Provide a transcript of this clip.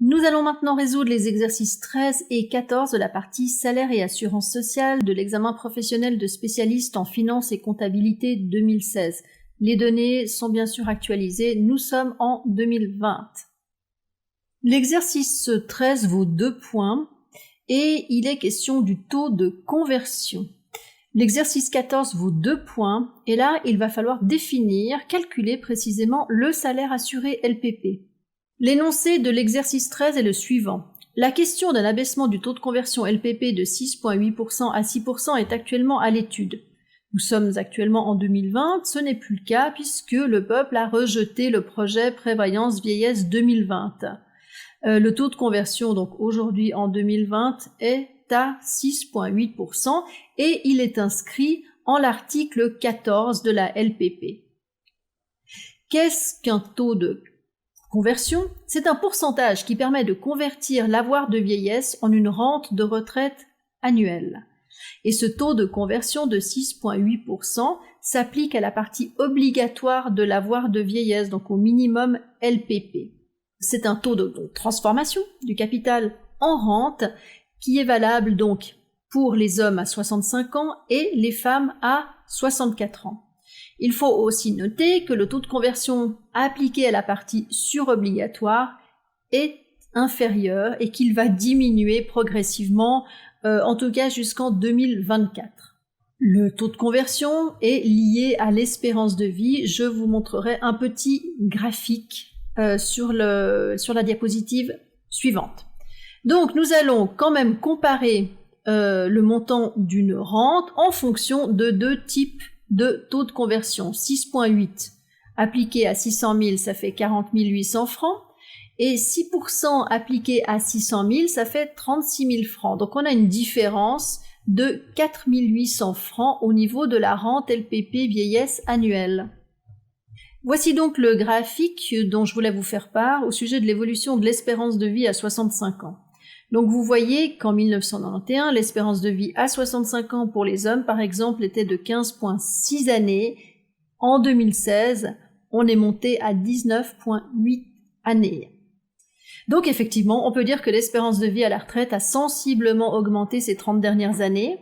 Nous allons maintenant résoudre les exercices 13 et 14 de la partie salaire et assurance sociale de l'examen professionnel de spécialiste en finance et comptabilité 2016. Les données sont bien sûr actualisées, nous sommes en 2020. L'exercice 13 vaut 2 points et il est question du taux de conversion. L'exercice 14 vaut 2 points et là il va falloir définir, calculer précisément le salaire assuré LPP. L'énoncé de l'exercice 13 est le suivant. La question d'un abaissement du taux de conversion LPP de 6,8% à 6% est actuellement à l'étude. Nous sommes actuellement en 2020, ce n'est plus le cas puisque le peuple a rejeté le projet Prévoyance Vieillesse 2020. Le taux de conversion, donc aujourd'hui en 2020, est à 6,8% et il est inscrit en l'article 14 de la LPP. Qu'est-ce qu'un taux de conversion? C'est un pourcentage qui permet de convertir l'avoir de vieillesse en une rente de retraite annuelle. Et ce taux de conversion de 6,8% s'applique à la partie obligatoire de l'avoir de vieillesse, donc au minimum LPP. C'est un taux de transformation du capital en rente qui est valable donc pour les hommes à 65 ans et les femmes à 64 ans. Il faut aussi noter que le taux de conversion appliqué à la partie surobligatoire est inférieur et qu'il va diminuer progressivement, en tout cas jusqu'en 2024. Le taux de conversion est lié à l'espérance de vie. Je vous montrerai un petit graphique sur la diapositive suivante. Donc nous allons quand même comparer le montant d'une rente en fonction de 2 types de taux de conversion. 6,8 appliqué à 600 000, ça fait 40 800 francs, et 6% appliqué à 600 000, ça fait 36 000 francs. Donc on a une différence de 4 800 francs au niveau de la rente LPP vieillesse annuelle. Voici donc le graphique dont je voulais vous faire part au sujet de l'évolution de l'espérance de vie à 65 ans. Donc vous voyez qu'en 1991, l'espérance de vie à 65 ans pour les hommes, par exemple, était de 15,6 années. En 2016, on est monté à 19,8 années. Donc effectivement, on peut dire que l'espérance de vie à la retraite a sensiblement augmenté ces 30 dernières années.